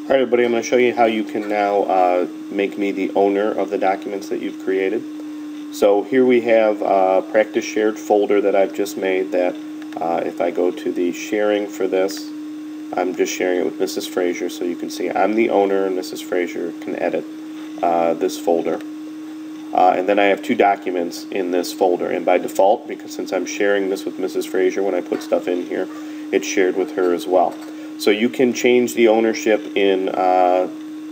Alright everybody, I'm going to show you how you can now make me the owner of the documents that you've created. So here we have a practice shared folder that I've just made that if I go to the sharing for this, I'm just sharing it with Mrs. Frazier, so you can see I'm the owner and Mrs. Frazier can edit this folder. And then I have two documents in this folder, and by default, because since I'm sharing this with Mrs. Frazier, when I put stuff in here, it's shared with her as well. So you can change the ownership in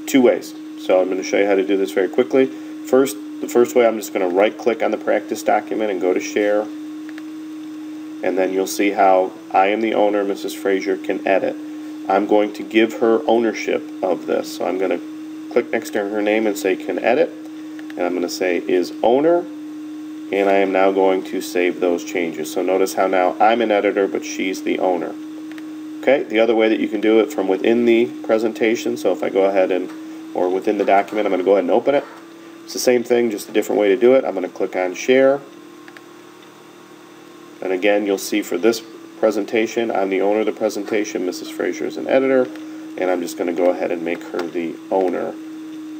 two ways. So I'm going to show you how to do this very quickly. The first way, I'm just going to right-click on the practice document and go to Share. And then you'll see how I am the owner, Mrs. Frazier can edit. I'm going to give her ownership of this. So I'm going to click next to her name and say Can Edit. And I'm going to say Is Owner. And I am now going to save those changes. So notice how now I'm an editor, but she's the owner. Okay, the other way that you can do it from within the presentation, so if I go ahead or within the document, I'm going to go ahead and open it. It's the same thing, just a different way to do it. I'm going to click on Share. And again, you'll see for this presentation, I'm the owner of the presentation, Mrs. Frazier is an editor, and I'm just going to go ahead and make her the owner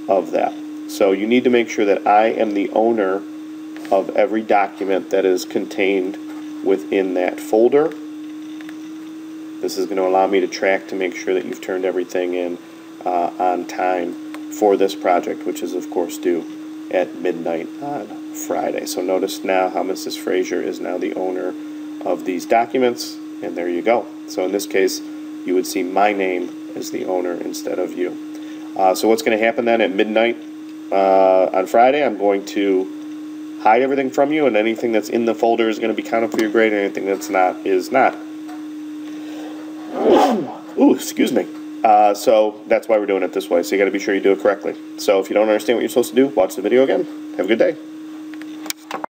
of that. So you need to make sure that I am the owner of every document that is contained within that folder. This is going to allow me to track to make sure that you've turned everything in on time for this project, which is of course due at midnight on Friday. So notice now how Mrs. Frazier is now the owner of these documents, and there you go. So in this case, you would see my name as the owner instead of you. So what's going to happen then at midnight on Friday, I'm going to hide everything from you, and anything that's in the folder is going to be counted for your grade, and anything that's not is not. Ooh, excuse me. So that's why we're doing it this way. So you got to be sure you do it correctly. So if you don't understand what you're supposed to do, watch the video again. Have a good day.